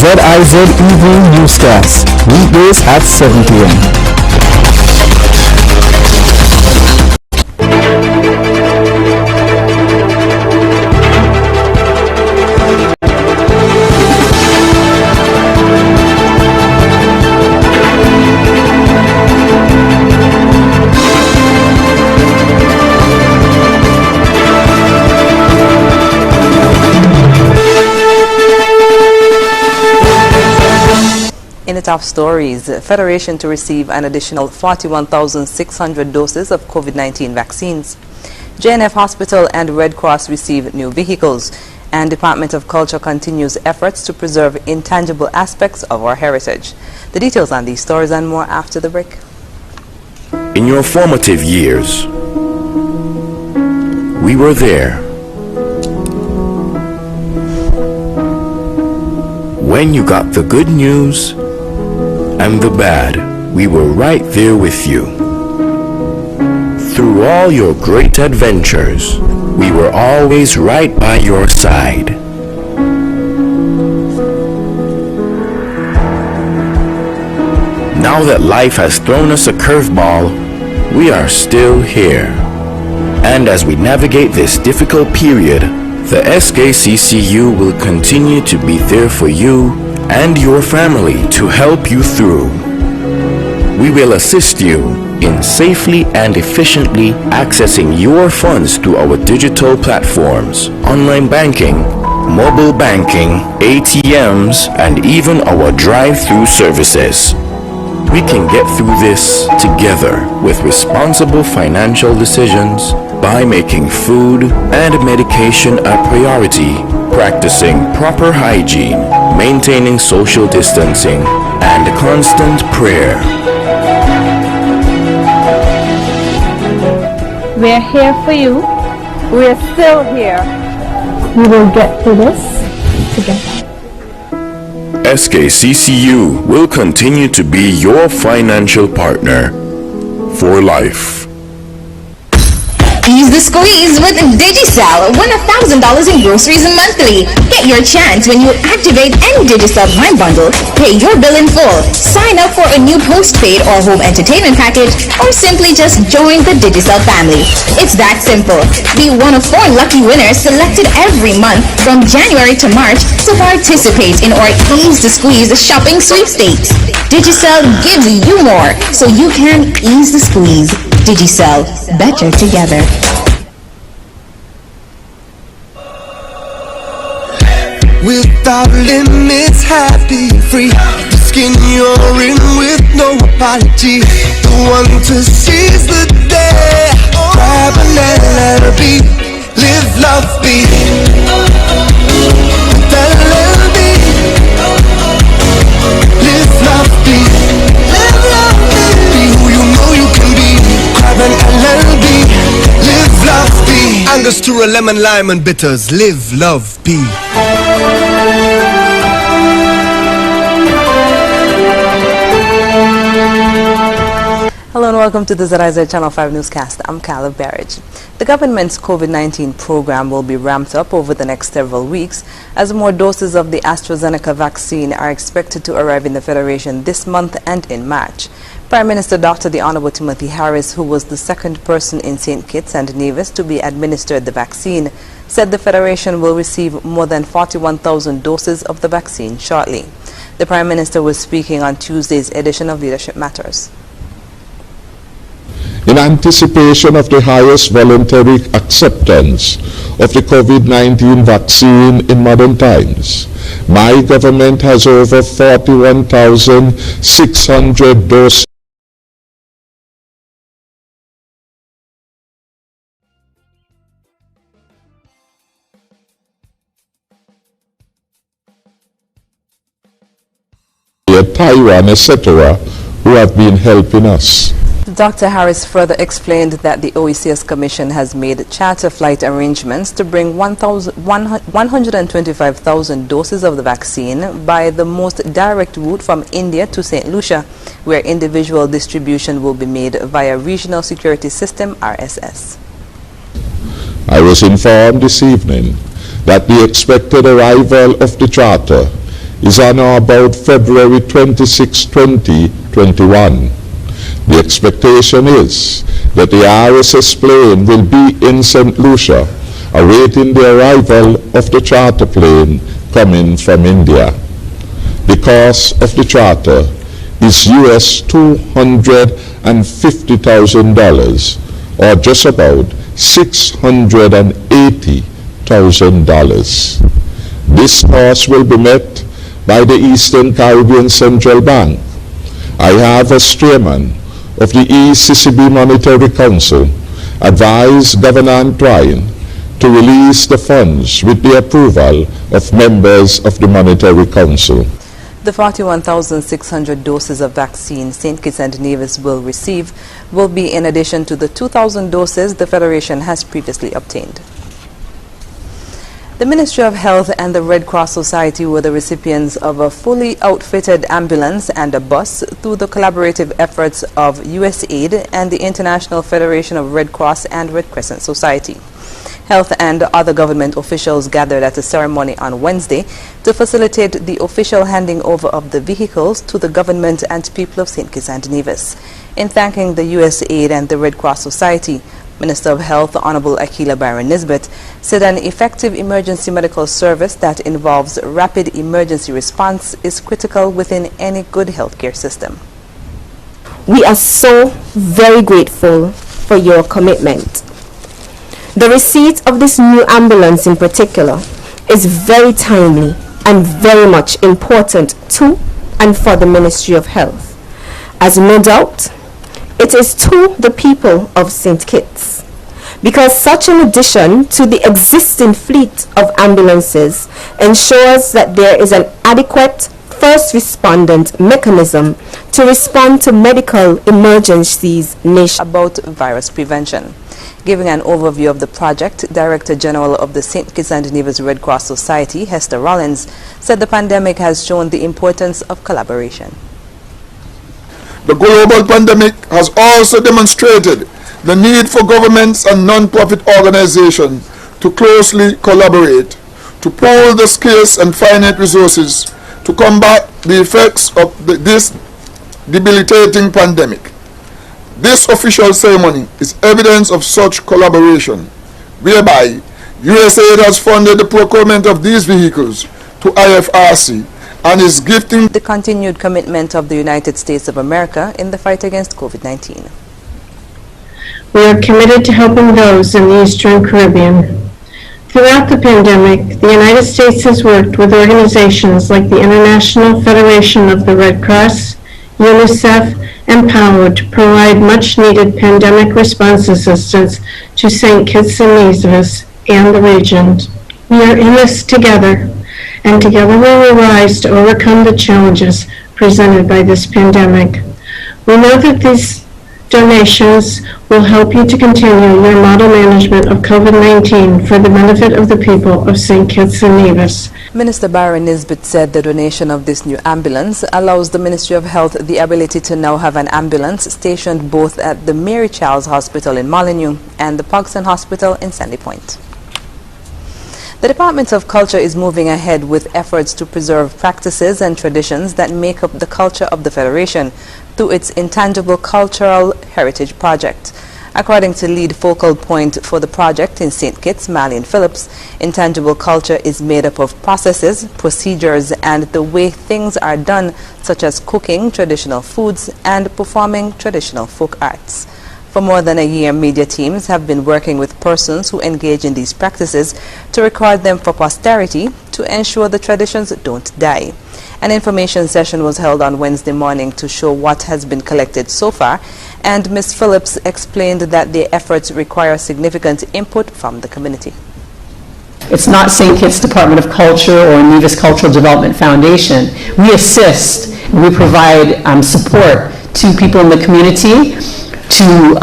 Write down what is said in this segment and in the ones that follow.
ZIZ Evening Newscast, weekdays at 7 p.m. In the top stories, Federation to receive an additional 41,600 doses of COVID-19 vaccines. JNF Hospital and Red Cross receive new vehicles. And Department of Culture continues efforts to preserve intangible aspects of our heritage. The details on these stories and more after the break. In your formative years, we were there. When you got the good news and the bad, we were right there with you. Through all your great adventures, we were always right by your side. Now that life has thrown us a curveball, we are still here. And as we navigate this difficult period, the SKCCU will continue to be there for you and your family to help you through. We will assist you in safely and efficiently accessing your funds through our digital platforms, online banking, mobile banking, ATMs, and even our drive-through services. We can get through this together with responsible financial decisions by making food and medication a priority, practicing proper hygiene, maintaining social distancing, and constant prayer. We're here for you. We're still here. We will get through this together. SKCCU will continue to be your financial partner for life. Ease the squeeze with Digicel. Win $1,000 in groceries monthly. Get your chance when you activate any Digicel Prime bundle, pay your bill in full, sign up for a new postpaid or home entertainment package, or simply just join the Digicel family. It's that simple. Be one of 4 lucky winners selected every month from January to March to participate in our Ease the Squeeze shopping sweepstakes. Digicel gives you more so you can ease the squeeze. Digicel, better together. Without limits, happy, free. The skin you're in with no apology. The one to seize the day. Grab a let her be. Live, love, be. LLB. Live, love, be. Live, love, be. Be who you know you can be. Grab an LLB. Live, love, be. Angostura, lemon, lime, and bitters. Live, love, be. Hello and welcome to the ZIZ Channel 5 newscast. I'm Caleb Barrage. The government's COVID-19 program will be ramped up over the next several weeks as more doses of the AstraZeneca vaccine are expected to arrive in the Federation this month and in March. Prime Minister Dr. The Honorable Timothy Harris, who was the second person in St. Kitts and Nevis to be administered the vaccine, said the Federation will receive more than 41,000 doses of the vaccine shortly. The Prime Minister was speaking on Tuesday's edition of Leadership Matters. In anticipation of the highest voluntary acceptance of the COVID-19 vaccine in modern times, my government has over 41,600 doses Taiwan, etc., who have been helping us. Dr. Harris further explained that the OECS Commission has made charter flight arrangements to bring 125,000 doses of the vaccine by the most direct route from India to St. Lucia, where individual distribution will be made via Regional Security System RSS. I was informed this evening that the expected arrival of the charter is on or about February 26, 2021. The expectation is that the RSS plane will be in St. Lucia, awaiting the arrival of the charter plane coming from India. The cost of the charter is US $250,000, or just about $680,000. This cost will be met by the Eastern Caribbean Central Bank. I have, as chairman of the ECCB Monetary Council, advised Governor Antoine to release the funds with the approval of members of the Monetary Council. The 41,600 doses of vaccine St. Kitts and Nevis will receive will be in addition to the 2,000 doses the Federation has previously obtained. The Ministry of Health and the Red Cross Society were the recipients of a fully outfitted ambulance and a bus through the collaborative efforts of USAID and the International Federation of Red Cross and Red Crescent Society. Health and other government officials gathered at a ceremony on Wednesday to facilitate the official handing over of the vehicles to the government and people of St. Kitts and Nevis. In thanking the USAID and the Red Cross Society, Minister of Health, Honorable Akila Barron-Nisbet, said an effective emergency medical service that involves rapid emergency response is critical within any good healthcare system. We are so very grateful for your commitment. The receipt of this new ambulance in particular is very timely and very much important to and for the Ministry of Health, as no doubt it is to the people of St. Kitts, because such an addition to the existing fleet of ambulances ensures that there is an adequate first respondent mechanism to respond to medical emergencies nationwide. About virus prevention. Giving an overview of the project, Director General of the St. Kitts and Nevis Red Cross Society, Hester Rollins, said the pandemic has shown the importance of collaboration. The global pandemic has also demonstrated the need for governments and non-profit organizations to closely collaborate, to pool the scarce and finite resources to combat the effects of this debilitating pandemic. This official ceremony is evidence of such collaboration, whereby USAID has funded the procurement of these vehicles to IFRC and is gifting the continued commitment of the United States of America in the fight against COVID-19. We are committed to helping those in the Eastern Caribbean. Throughout the pandemic, the United States has worked with organizations like the International Federation of the Red Cross, UNICEF, and POW to provide much-needed pandemic response assistance to St. Kitts and Nevis and the region. We are in this together, and together we will rise to overcome the challenges presented by this pandemic. We know that these donations will help you to continue your model management of COVID-19 for the benefit of the people of St. Kitts and Nevis. Minister Barron-Nisbet said the donation of this new ambulance allows the Ministry of Health the ability to now have an ambulance stationed both at the Mary Charles Hospital in Molyneux and the Pogson Hospital in Sandy Point. The Department of Culture is moving ahead with efforts to preserve practices and traditions that make up the culture of the Federation through its Intangible Cultural Heritage Project. According to lead focal point for the project in St. Kitts, Marlene Phillips, intangible culture is made up of processes, procedures, and the way things are done, such as cooking traditional foods and performing traditional folk arts. For more than a year, media teams have been working with persons who engage in these practices to record them for posterity to ensure the traditions don't die. An information session was held on Wednesday morning to show what has been collected so far, and Ms. Phillips explained that their efforts require significant input from the community. It's not St. Kitts Department of Culture or Nevis Cultural Development Foundation. We assist, we provide support to people in the community to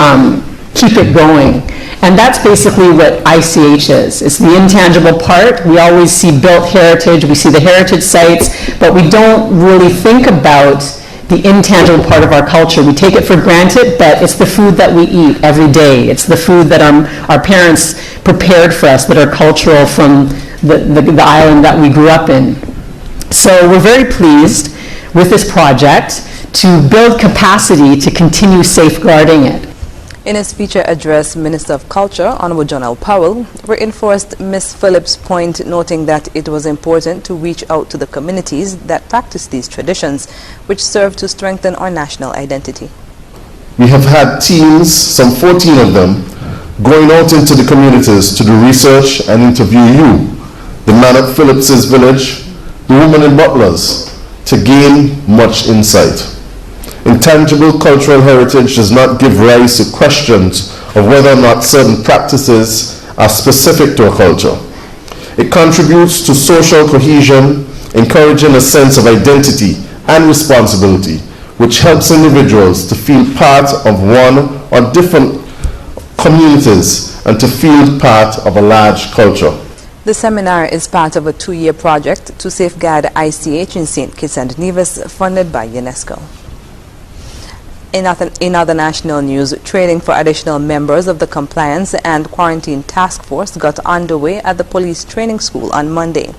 keep it going. And that's basically what ICH is. It's the intangible part. We always see built heritage, we see the heritage sites, but we don't really think about the intangible part of our culture. We take it for granted, but it's the food that we eat every day. It's the food that our parents prepared for us that are cultural from the island that we grew up in. So we're very pleased with this project to build capacity to continue safeguarding it. In his feature address, Minister of Culture, Honorable John L. Powell, reinforced Ms. Phillips' point, noting that it was important to reach out to the communities that practice these traditions, which serve to strengthen our national identity. We have had teams, some 14 of them, going out into the communities to do research and interview you, the man at Phillips's village, the woman in Butlers, to gain much insight. Intangible cultural heritage does not give rise to questions of whether or not certain practices are specific to a culture. It contributes to social cohesion, encouraging a sense of identity and responsibility, which helps individuals to feel part of one or different communities and to feel part of a large culture. The seminar is part of a 2-year project to safeguard ICH in St. Kitts and Nevis, funded by UNESCO. In other national news, training for additional members of the Compliance and Quarantine Task Force got underway at the Police Training School on Monday.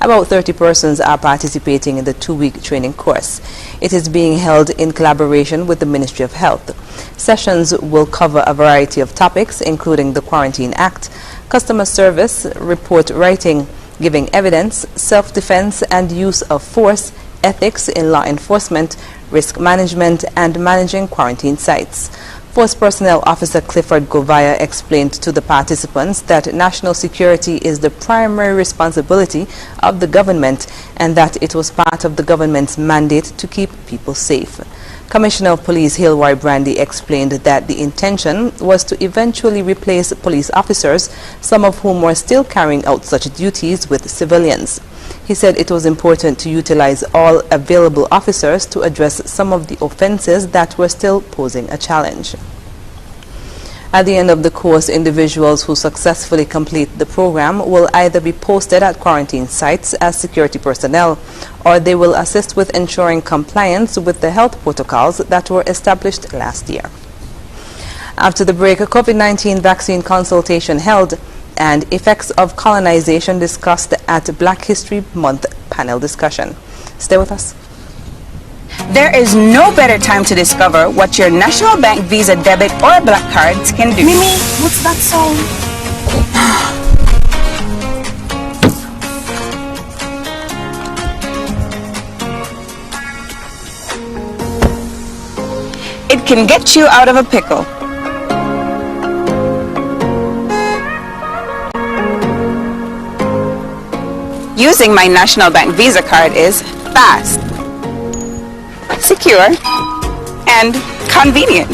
About 30 persons are participating in the 2-week training course. It is being held in collaboration with the Ministry of Health. Sessions will cover a variety of topics, including the Quarantine Act, customer service, report writing, giving evidence, self-defense and use of force, ethics in law enforcement, risk management, and managing quarantine sites. Force Personnel Officer Clifford Govaya explained to the participants that national security is the primary responsibility of the government and that it was part of the government's mandate to keep people safe. Commissioner of Police Hilroy Brandy explained that the intention was to eventually replace police officers, some of whom were still carrying out such duties, with civilians. He said it was important to utilize all available officers to address some of the offenses that were still posing a challenge. At the end of the course, individuals who successfully complete the program will either be posted at quarantine sites as security personnel, or they will assist with ensuring compliance with the health protocols that were established last year. After the break, a COVID-19 vaccine consultation held and effects of colonization discussed at Black History Month panel discussion. Stay with us. There is no better time to discover what your National Bank Visa debit or black cards can do. Mimi, what's that song? It can get you out of a pickle. Using my National Bank Visa card is fast, secure, and convenient.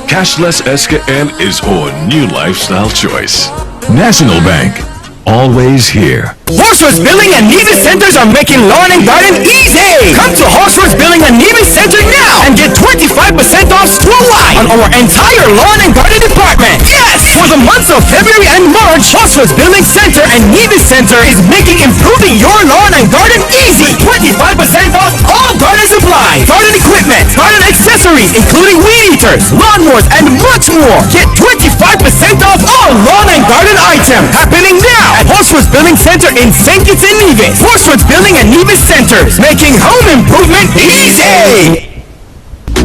Cashless SKN is our new lifestyle choice. National Bank, always here. Horsford's Building and Nevis Centers are making lawn and garden easy! Come to Horsford's Building and Nevis Center now and get 25% off school-wide on our entire lawn and garden department. Yes! For the months of February and March, Horsford's Building Center and Nevis Center is making improving your lawn and garden easy. 25% off all garden supplies, garden equipment, garden accessories, including weed eaters, lawnmowers, and much more. Get 25% off all lawn and garden items happening now at Horsford's Building Center in St. Kitts and Nevis. Horsford's Building and Nevis Centers, making home improvement easy!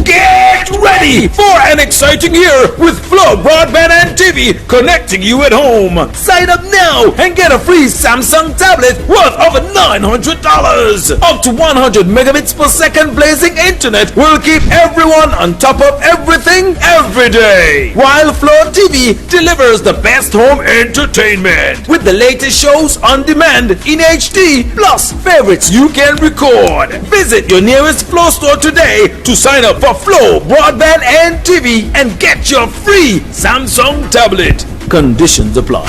Get ready for an exciting year with Flow Broadband and TV connecting you at home. Sign up now and get a free Samsung tablet worth over $900. Up to 100 megabits per second blazing internet will keep everyone on top of everything every day. While Flow TV delivers the best home entertainment with the latest shows on demand in HD plus favorites you can record. Visit your nearest Flow store today to sign up for Flow Broadband and TV and get your free Samsung tablet. Conditions apply.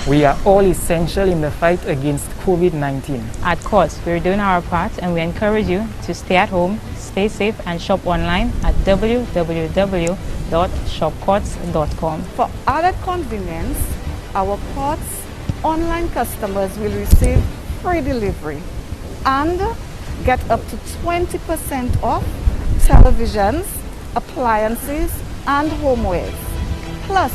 We are all essential in the fight against COVID-19. At COS, we're doing our part and we encourage you to stay at home, stay safe and shop online at www.shopcots.com. For added convenience, our COTS online customers will receive free delivery and get up to 20% off televisions, appliances, and homewares. Plus,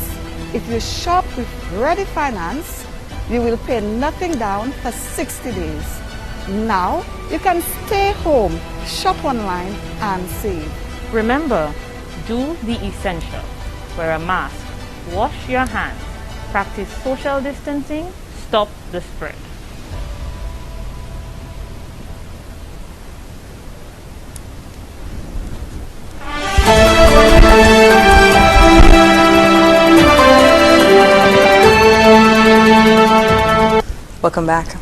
if you shop with Ready Finance, You will pay nothing down for 60 days. Now, you can stay home, shop online, and save. Remember, do the essential. Wear a mask, wash your hands, practice social distancing, stop the spread. Welcome back.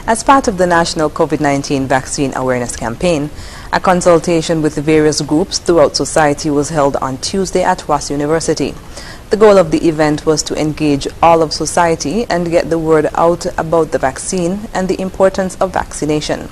As part of the National COVID-19 Vaccine Awareness Campaign, a consultation with various groups throughout society was held on Tuesday at Ross University. The goal of the event was to engage all of society and get the word out about the vaccine and the importance of vaccination.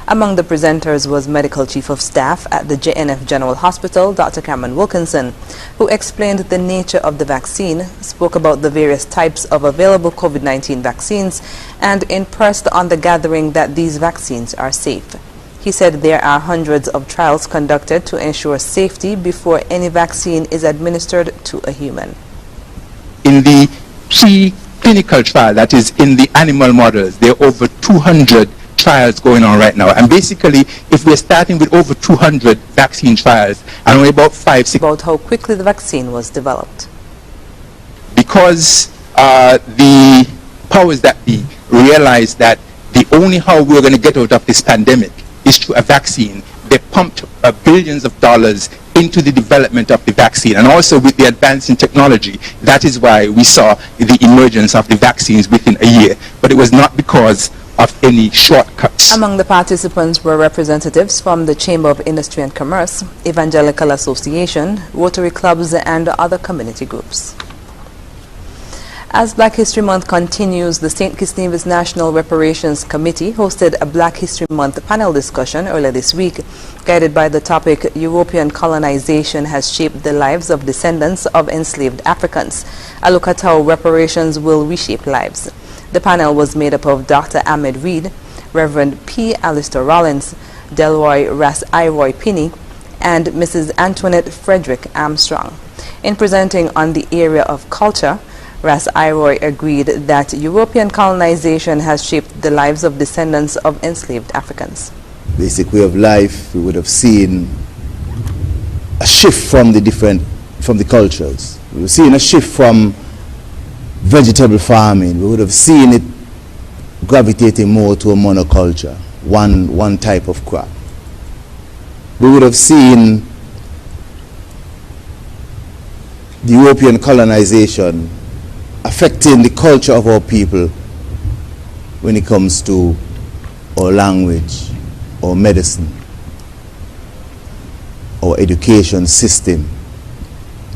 Among the presenters was Medical Chief of Staff at the JNF General Hospital, Dr. Cameron Wilkinson, who explained the nature of the vaccine, spoke about the various types of available COVID-19 vaccines, and impressed on the gathering that these vaccines are safe. He said there are hundreds of trials conducted to ensure safety before any vaccine is administered to a human. In the pre-clinical trial, that is in the animal models, there are over 200 trials going on right now. And basically, if we're starting with over 200 vaccine trials, and only about 5-6... About how quickly the vaccine was developed. Because the powers that be realized that the only how we're going to get out of this pandemic is through a vaccine, they pumped billions of dollars into the development of the vaccine. And also with the advance in technology, that is why we saw the emergence of the vaccines within a year. But it was not because of any shortcuts. Among the participants were representatives from the Chamber of Industry and Commerce, Evangelical Association, Rotary Clubs, and other community groups. As Black History Month continues, the St. Kitts Nevis National Reparations Committee hosted a Black History Month panel discussion earlier this week, guided by the topic, European colonization has shaped the lives of descendants of enslaved Africans. A look at how reparations will reshape lives. The panel was made up of Dr. Ahmed Reed, Reverend P. Alistair Rollins, Delroy Ras Iroy Pinney, and Mrs. Antoinette Frederick Armstrong. In presenting on the area of culture, Ras Iroy agreed that European colonization has shaped the lives of descendants of enslaved Africans. Basic way of life, we would have seen a shift from the cultures. We have seen a shift from vegetable farming. We would have seen it gravitating more to a monoculture, one type of crop. We would have seen the European colonization affecting the culture of our people when it comes to our language, our medicine, our education system,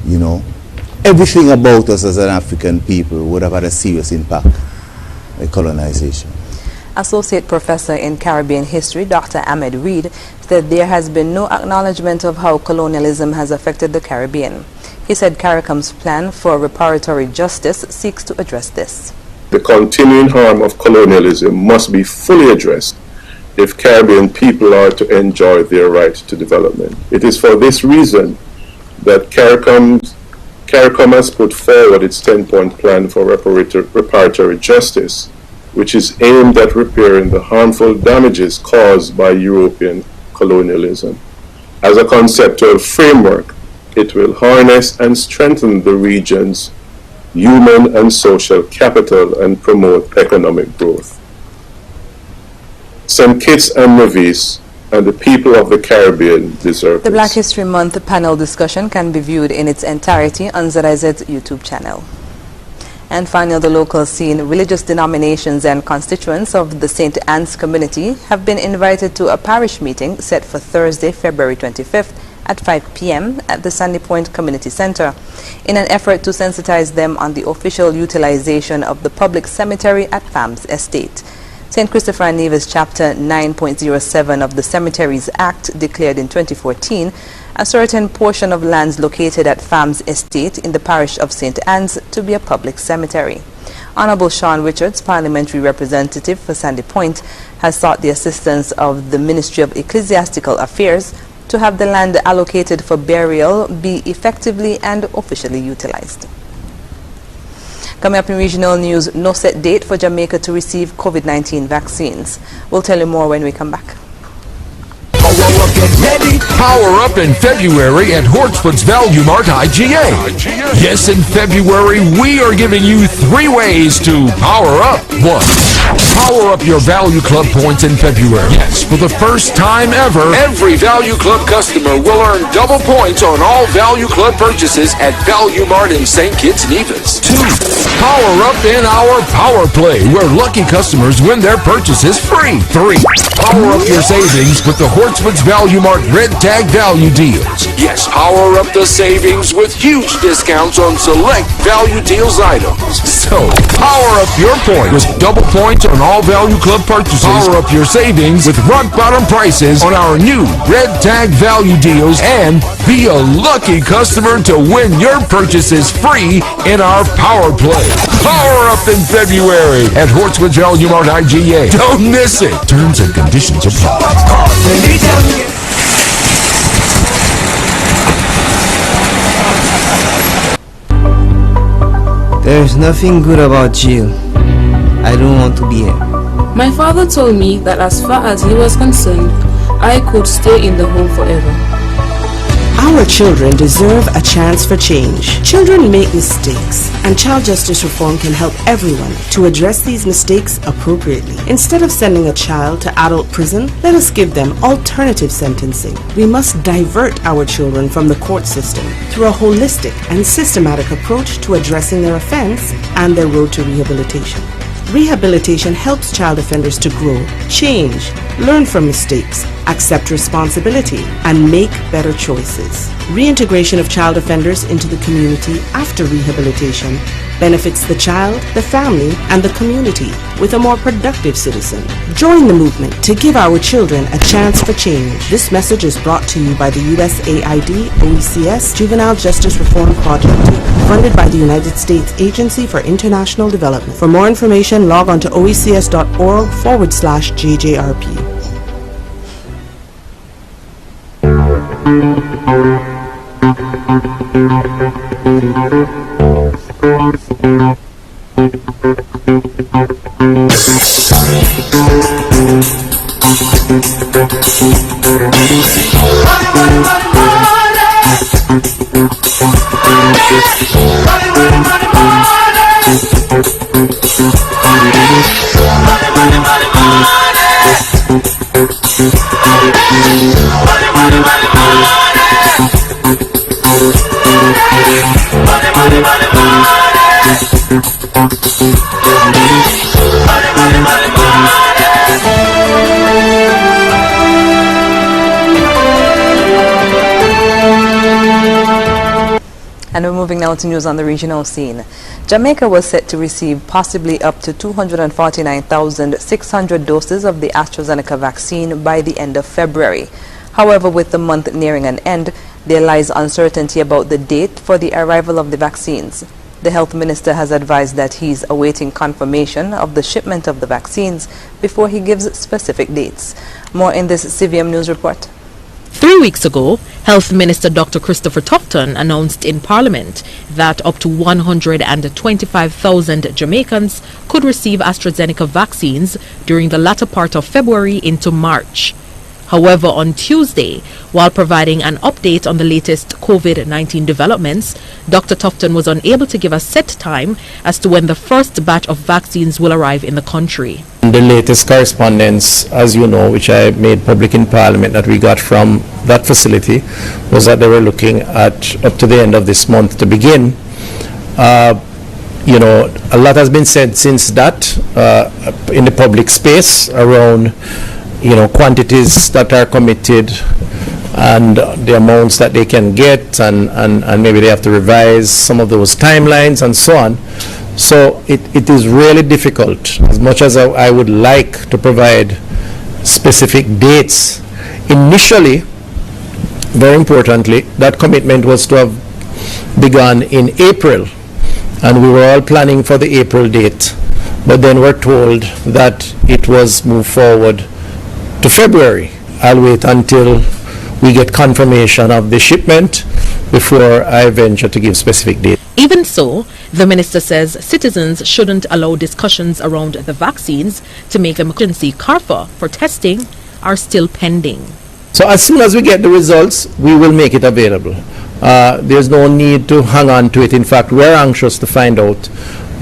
you know. Everything about us as an African people would have had a serious impact by colonization. Associate Professor in Caribbean History, Dr. Ahmed Reed, said there has been no acknowledgement of how colonialism has affected the Caribbean. He said CARICOM's plan for reparatory justice seeks to address this. The continuing harm of colonialism must be fully addressed if Caribbean people are to enjoy their right to development. It is for this reason that CARICOM has put forward its 10-point plan for reparatory justice, which is aimed at repairing the harmful damages caused by European colonialism. As a conceptual framework, it will harness and strengthen the region's human and social capital and promote economic growth. St. Kitts and Nevis and the people of the Caribbean deserve The this. Black History Month panel discussion can be viewed in its entirety on ZIZ's YouTube channel. And finally, the local scene, religious denominations and constituents of the St. Anne's community have been invited to a parish meeting set for Thursday, February 25th at 5 p.m. at the Sandy Point Community Center in an effort to sensitize them on the official utilization of the public cemetery at Farms Estate. St. Christopher and Nevis Chapter 9.07 of the Cemeteries Act declared in 2014 a certain portion of lands located at Farms Estate in the parish of St. Anne's to be a public cemetery. Honorable Sean Richards, parliamentary representative for Sandy Point, has sought the assistance of the Ministry of Ecclesiastical Affairs to have the land allocated for burial be effectively and officially utilized. Coming up in regional news, no set date for Jamaica to receive COVID-19 vaccines. We'll tell you more when we come back. Power up in February at Hortsford's Value Mart IGA. Yes, in February, we are giving you 3 ways to power up. 1. Power up your Value Club points in February. Yes, for the first time ever, every Value Club customer will earn double points on all Value Club purchases at Value Mart in St. Kitts, Nevis. 2. Power up in our Power Play, where lucky customers win their purchases free. 3. Power up your savings with the Hortsford's Value Mart Red Tag Value Deals. Yes, power up the savings with huge discounts on select Value Deals items. So, power up your points with double points on all Value Club purchases. Power up your savings with rock bottom prices on our new Red Tag Value Deals, and be a lucky customer to win your purchases free in our Power Play. Power up in February at Hortsford's Value Mart IGA. Don't miss it. Terms and conditions apply. There's nothing good about jail. I don't want to be here. My father told me that as far as he was concerned, I could stay in the home forever. Our children deserve a chance for change. Children make mistakes, and child justice reform can help everyone to address these mistakes appropriately. Instead of sending a child to adult prison, let us give them alternative sentencing. We must divert our children from the court system through a holistic and systematic approach to addressing their offense and their road to rehabilitation. Rehabilitation helps child offenders to grow, change, learn from mistakes, accept responsibility, and make better choices. Reintegration of child offenders into the community after rehabilitation benefits the child, the family, and the community with a more productive citizen. Join the movement to give our children a chance for change. This message is brought to you by the USAID OECS Juvenile Justice Reform Project, funded by the United States Agency for International Development. For more information, log on to oecs.org/JJRP. And we're moving now to news on the regional scene. Jamaica was set to receive possibly up to 249,600 doses of the AstraZeneca vaccine by the end of February. However, with the month nearing an end, there lies uncertainty about the date for the arrival of the vaccines. The health minister has advised that he's awaiting confirmation of the shipment of the vaccines before he gives specific dates. More in this CVM News report. 3 weeks ago, Health Minister Dr. Christopher Tufton announced in Parliament that up to 125,000 Jamaicans could receive AstraZeneca vaccines during the latter part of February into March. However, on Tuesday, while providing an update on the latest COVID-19 developments, Dr. Tufton was unable to give a set time as to when the first batch of vaccines will arrive in the country. The latest correspondence, as you know, which I made public in Parliament that we got from that facility, was that they were looking at up to the end of this month to begin. You know, a lot has been said since that in the public space around, you know, quantities that are committed and the amounts that they can get, and maybe they have to revise some of those timelines and so on. So it is really difficult, as much as I would like to provide specific dates. Initially, very importantly, that commitment was to have begun in April, and we were all planning for the April date, but then we're told that it was moved forward to February. I'll wait until we get confirmation of the shipment before I venture to give specific dates. Even so, the minister says citizens shouldn't allow discussions around the vaccines to make emergency CARFA for testing are still pending. So as soon as we get the results, we will make it available. There's no need to hang on to it. In fact, we're anxious to find out,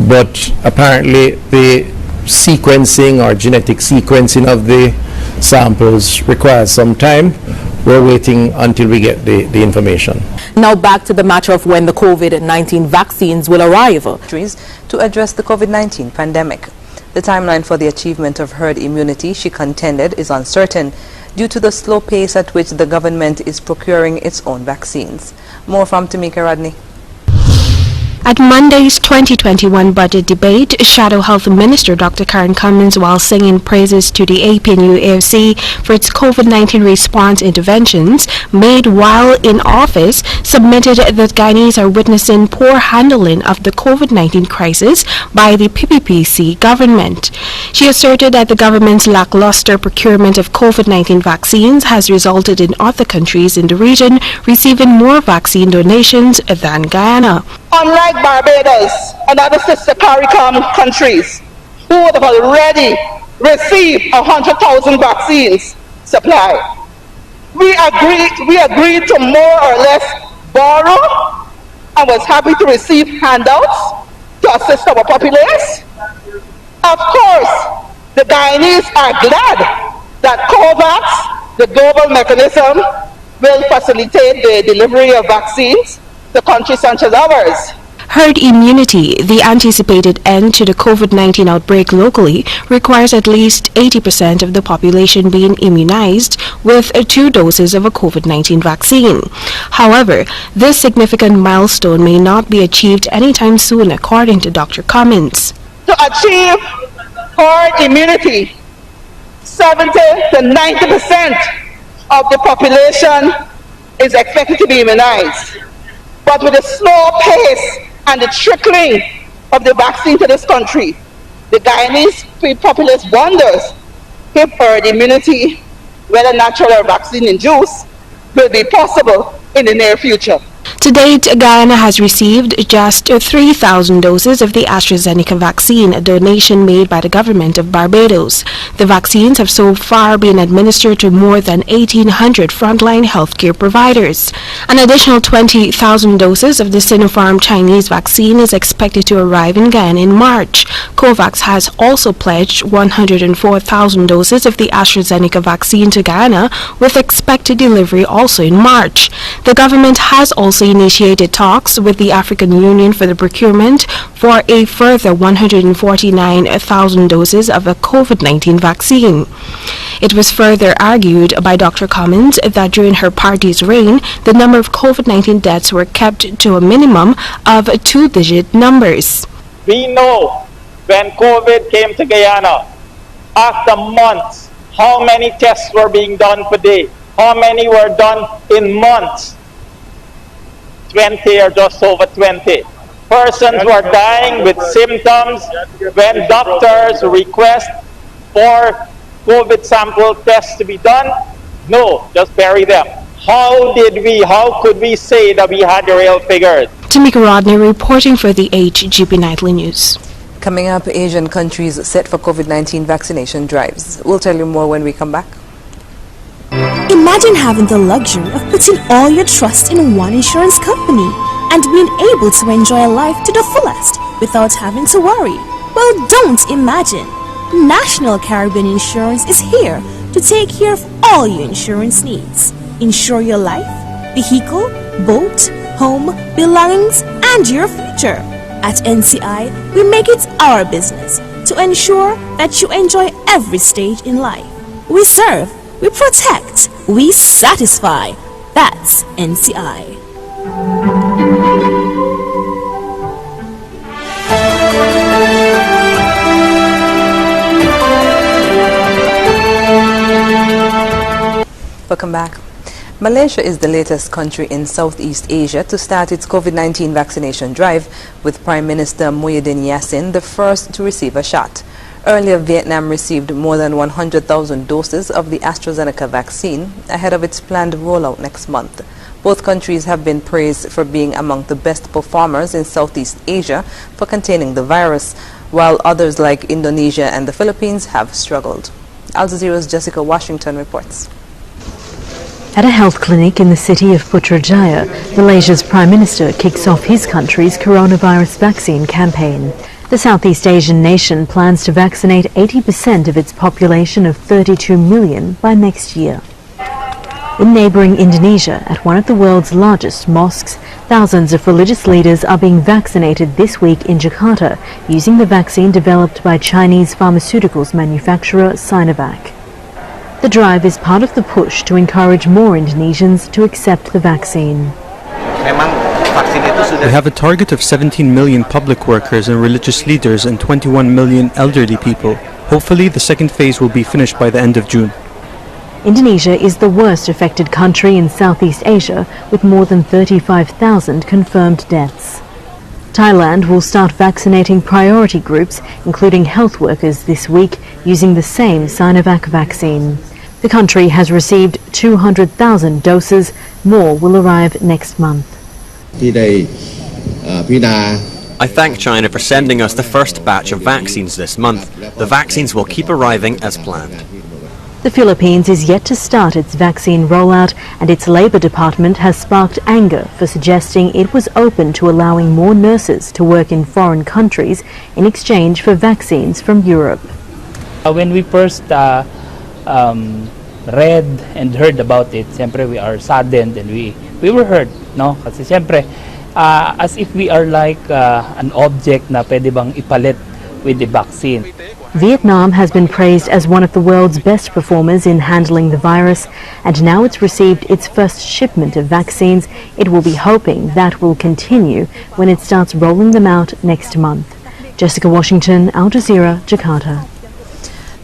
but apparently the sequencing or genetic sequencing of the samples requires some time. We're waiting until we get the information. Now back to the matter of when the COVID-19 vaccines will arrive. To address the COVID-19 pandemic. The timeline for the achievement of herd immunity, she contended, is uncertain due to the slow pace at which the government is procuring its own vaccines. More from Tamika Rodney. At Monday's 2021 budget debate, Shadow Health Minister Dr. Karen Cummins, while singing praises to the APNU-AFC for its COVID-19 response interventions made while in office, submitted that Guyanese are witnessing poor handling of the COVID-19 crisis by the PPPC government. She asserted that the government's lackluster procurement of COVID-19 vaccines has resulted in other countries in the region receiving more vaccine donations than Guyana. Unlike Barbados and other sister CARICOM countries who would have already received 100,000 vaccines supplied, we agreed to more or less borrow and was happy to receive handouts to assist our populace. Of course, the Guyanese are glad that COVAX, the global mechanism, will facilitate the delivery of vaccines to countries such as ours. Herd immunity, the anticipated end to the COVID-19 outbreak locally, requires at least 80% of the population being immunized with 2 doses of a COVID-19 vaccine. However, this significant milestone may not be achieved anytime soon, according to Dr. Cummins. To achieve herd immunity, 70 to 90% of the population is expected to be immunized. But with the slow pace and the trickling of the vaccine to this country, the Guyanese populace wonders if herd immunity, whether natural or vaccine-induced, will be possible in the near future. To date, Guyana has received just 3,000 doses of the AstraZeneca vaccine, a donation made by the government of Barbados. The vaccines have so far been administered to more than 1,800 frontline healthcare providers. An additional 20,000 doses of the Sinopharm Chinese vaccine is expected to arrive in Guyana in March. COVAX has also pledged 104,000 doses of the AstraZeneca vaccine to Guyana, with expected delivery also in March. The government has also initiated talks with the African Union for the procurement for a further 149,000 doses of a COVID-19 vaccine. It was further argued by Dr. Cummins that during her party's reign, the number of COVID-19 deaths were kept to a minimum of 2-digit numbers. We know when COVID came to Guyana, after months, how many tests were being done per day, how many were done in months. 20 or just over 20. Persons were dying with symptoms when doctors request for COVID sample tests to be done. No, just bury them. How could we say that we had the real figures? Tamika Rodney reporting for the HGP Nightly News. Coming up, Asian countries set for COVID-19 vaccination drives. We'll tell you more when we come back. Imagine having the luxury of putting all your trust in one insurance company and being able to enjoy life to the fullest without having to worry. Well, don't imagine. National Caribbean Insurance is here to take care of all your insurance needs. Insure your life, vehicle, boat, home, belongings, and your future. At NCI, we make it our business to ensure that you enjoy every stage in life. We serve, we protect, we satisfy. That's NCI. Welcome back. Malaysia is the latest country in Southeast Asia to start its COVID-19 vaccination drive, with Prime Minister Muhyiddin Yassin the first to receive a shot. Earlier, Vietnam received more than 100,000 doses of the AstraZeneca vaccine ahead of its planned rollout next month. Both countries have been praised for being among the best performers in Southeast Asia for containing the virus, while others like Indonesia and the Philippines have struggled. Al Jazeera's Jessica Washington reports. At a health clinic in the city of Putrajaya, Malaysia's Prime Minister kicks off his country's coronavirus vaccine campaign. The Southeast Asian nation plans to vaccinate 80% of its population of 32 million by next year. In neighboring Indonesia, at one of the world's largest mosques, thousands of religious leaders are being vaccinated this week in Jakarta using the vaccine developed by Chinese pharmaceuticals manufacturer Sinovac. The drive is part of the push to encourage more Indonesians to accept the vaccine. We have a target of 17 million public workers and religious leaders and 21 million elderly people. Hopefully, the second phase will be finished by the end of June. Indonesia is the worst affected country in Southeast Asia, with more than 35,000 confirmed deaths. Thailand will start vaccinating priority groups, including health workers, this week, using the same Sinovac vaccine. The country has received 200,000 doses. More will arrive next month. I thank China for sending us the first batch of vaccines this month. The vaccines will keep arriving as planned. The Philippines is yet to start its vaccine rollout, and its Labor Department has sparked anger for suggesting it was open to allowing more nurses to work in foreign countries in exchange for vaccines from Europe. When we first read and heard about it, siyempre we are saddened and we were hurt, no? Kasi siyempre, as if we are like an object na pwede bang ipalit with the vaccine. Vietnam has been praised as one of the world's best performers in handling the virus, and now it's received its first shipment of vaccines. It will be hoping that will continue when it starts rolling them out next month. Jessica Washington, Al Jazeera, Jakarta.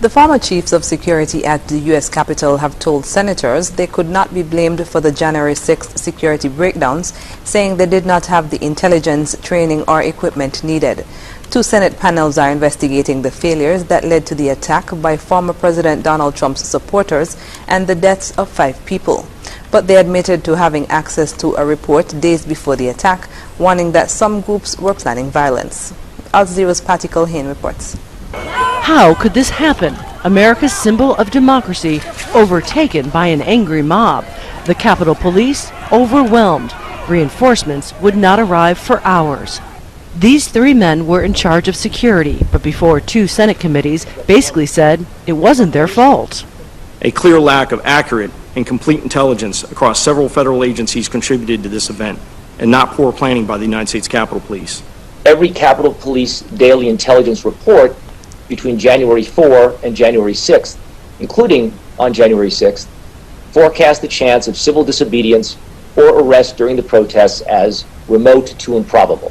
The former chiefs of security at the U.S. Capitol have told senators they could not be blamed for the January 6th security breakdowns, saying they did not have the intelligence, training, or equipment needed. Two Senate panels are investigating the failures that led to the attack by former President Donald Trump's supporters and the deaths of 5 people. But they admitted to having access to a report days before the attack, warning that some groups were planning violence. Al Jazeera's Patty Culhane reports. How could this happen? America's symbol of democracy overtaken by an angry mob. The Capitol Police overwhelmed. Reinforcements would not arrive for hours. These 3 men were in charge of security, but before 2 Senate committees basically said it wasn't their fault. A clear lack of accurate and complete intelligence across several federal agencies contributed to this event, and not poor planning by the United States Capitol Police. Every Capitol Police daily intelligence report between January 4 and January 6th, including on January 6th, forecast the chance of civil disobedience or arrest during the protests as remote to improbable.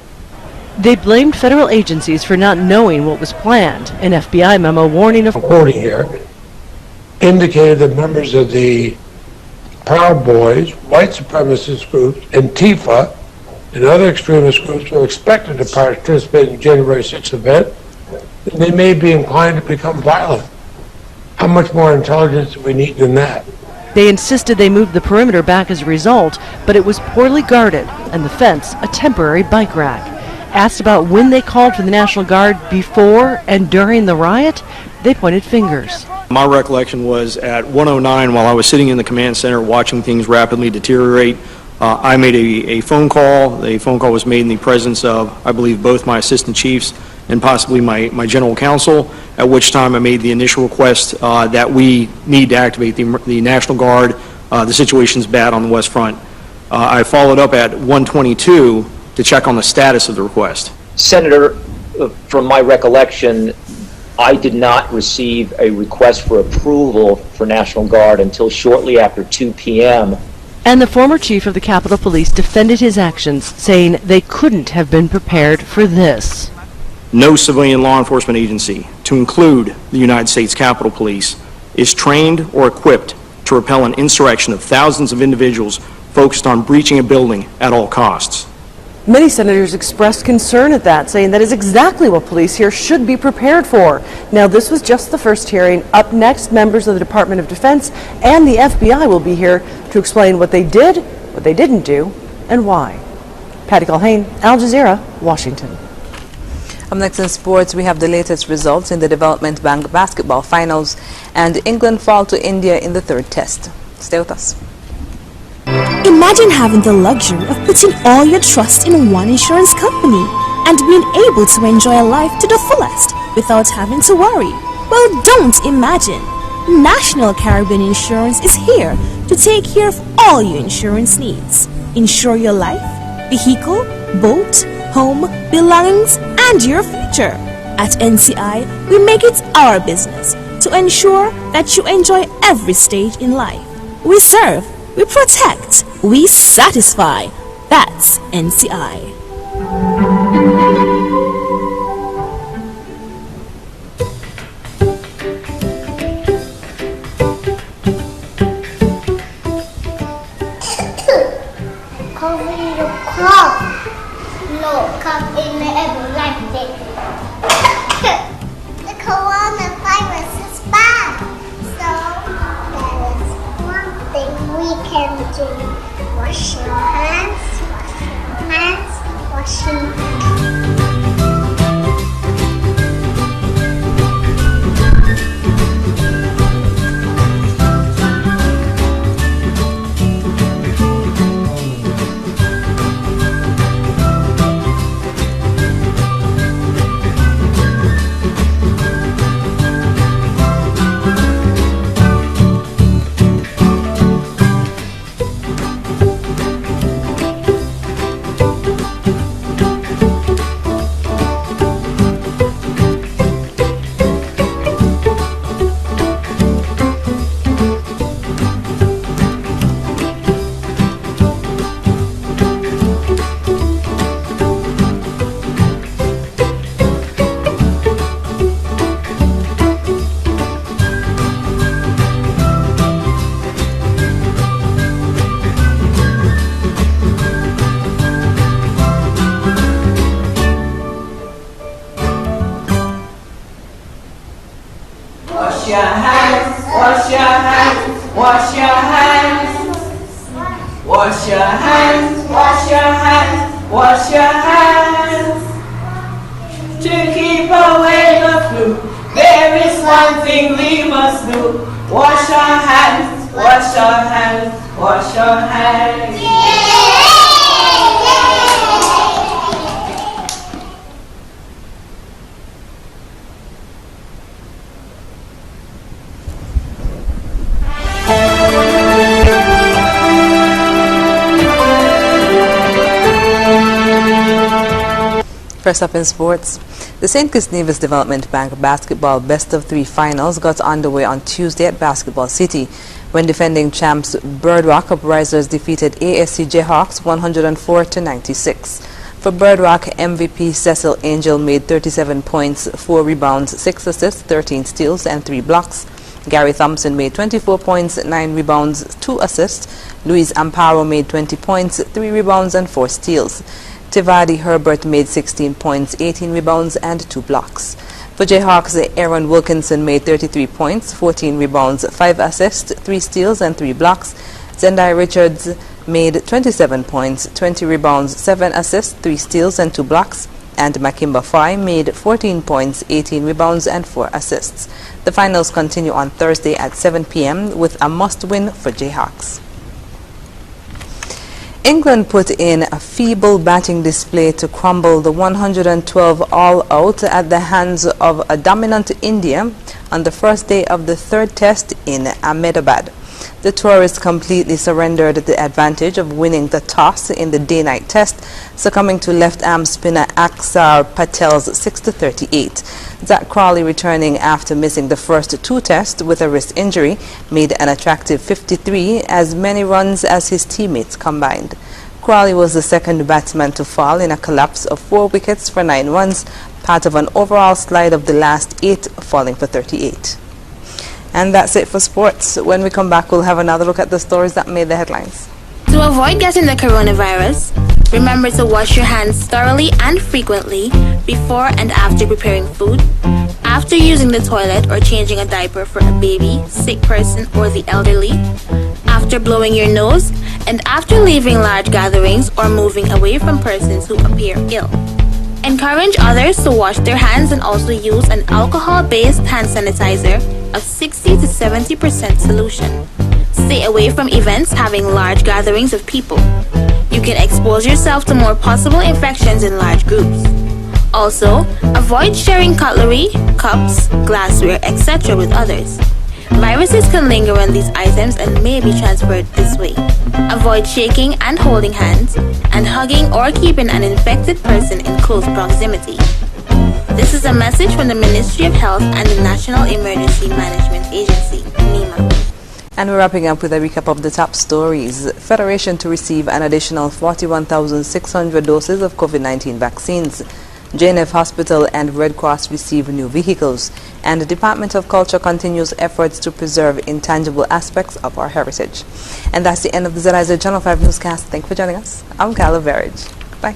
They blamed federal agencies for not knowing what was planned. An FBI memo warning of quoting here indicated that members of the Proud Boys, white supremacist groups, Antifa, and other extremist groups were expected to participate in the January 6th event, and they may be inclined to become violent. How much more intelligence do we need than that? They insisted they moved the perimeter back as a result, but it was poorly guarded, and the fence a temporary bike rack. Asked about when they called for the National Guard before and during the riot, they pointed fingers. My recollection was at 1:09, while I was sitting in the command center watching things rapidly deteriorate, I made a phone call. The phone call was made in the presence of, I believe, both my assistant chiefs and possibly my general counsel, at which time I made the initial request that we need to activate the National Guard. The situation's bad on the West Front. I followed up at 1:22 to check on the status of the request. Senator, from my recollection, I did not receive a request for approval for National Guard until shortly after 2 p.m. And the former chief of the Capitol Police defended his actions, saying they couldn't have been prepared for this. No civilian law enforcement agency, to include the United States Capitol Police, is trained or equipped to repel an insurrection of thousands of individuals focused on breaching a building at all costs. Many senators expressed concern at that, saying that is exactly what police here should be prepared for. Now, this was just the first hearing. Up next, members of the Department of Defense and the FBI will be here to explain what they did, what they didn't do, and why. Patty Culhane, Al Jazeera, Washington. Up next in sports, we have the latest results in the Development Bank basketball finals, and England fall to India in the third test. Stay with us. Imagine having the luxury of putting all your trust in one insurance company and being able to enjoy life to the fullest without having to worry. Well, don't imagine. National Caribbean Insurance is here to take care of all your insurance needs. Insure your life, vehicle, boat, home, belongings, and your future. At NCI, we make it our business to ensure that you enjoy every stage in life. We serve, we protect, we satisfy. That's NCI. Look in the ever like this. The coronavirus is bad. So there is one thing we can do. Wash your hands, wash your hands, wash your hands. Wash your hands, wash your hands, wash your hands. Wash your hands, wash your hands, wash your hands. To keep away the flu, there is one thing we must do. Wash our hands, wash our hands, wash our hands. First up in sports, the St. Kitts Nevis Development Bank basketball best-of-3 finals got underway on Tuesday at Basketball City when defending champs Bird Rock Uprisers defeated ASC Jayhawks 104-96. For Bird Rock, MVP Cecil Angel made 37 points, 4 rebounds, 6 assists, 13 steals, and 3 blocks. Gary Thompson made 24 points, 9 rebounds, 2 assists. Luis Amparo made 20 points, 3 rebounds, and 4 steals. Tivadi Herbert made 16 points, 18 rebounds, and 2 blocks. For Jayhawks, Aaron Wilkinson made 33 points, 14 rebounds, 5 assists, 3 steals, and 3 blocks. Zendai Richards made 27 points, 20 rebounds, 7 assists, 3 steals, and 2 blocks. And Makimba Fai made 14 points, 18 rebounds, and 4 assists. The finals continue on Thursday at 7 p.m. with a must-win for Jayhawks. England put in a feeble batting display to crumble the 112 all-out at the hands of a dominant India on the first day of the third test in Ahmedabad. The tourists completely surrendered the advantage of winning the toss in the day-night test, succumbing to left-arm spinner Aksar Patel's 6-38. Zach Crawley, returning after missing the first 2 tests with a wrist injury, made an attractive 53, as many runs as his teammates combined. Crawley was the second batsman to fall in a collapse of 4 wickets for 9 runs, part of an overall slide of the last 8, falling for 38. And that's it for sports. When we come back, we'll have another look at the stories that made the headlines. To avoid getting the coronavirus, Remember to wash your hands thoroughly and frequently before and after preparing food, after using the toilet or changing a diaper for a baby, sick person, or the elderly, after blowing your nose, and after leaving large gatherings or moving away from persons who appear ill. Encourage others to wash their hands and also use an alcohol-based hand sanitizer of 60 to 70% solution. Stay away from events having large gatherings of people. You can expose yourself to more possible infections in large groups. Also, avoid sharing cutlery, cups, glassware, etc. with others. Viruses can linger on these items and may be transferred this way. Avoid shaking and holding hands, and hugging or keeping an infected person in close proximity. This is a message from the Ministry of Health and the National Emergency Management Agency, NEMA. And we're wrapping up with a recap of the top stories. Federation to receive an additional 41,600 doses of COVID-19 vaccines. JNF Hospital and Red Cross receive new vehicles. And the Department of Culture continues efforts to preserve intangible aspects of our heritage. And that's the end of the ZIZ Channel 5 newscast. Thank you for joining us. I'm Carla Berridge. Bye.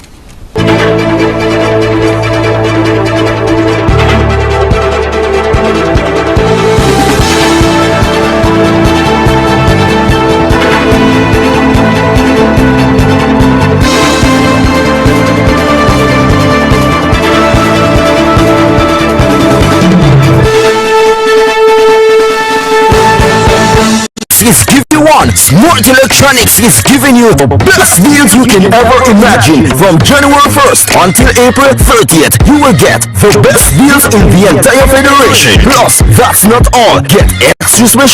Is giving one. Smart Electronics is giving you the best deals you can ever imagine. From January 1st until April 30th, you will get the best deals in the entire federation. Plus, that's not all. Get extra special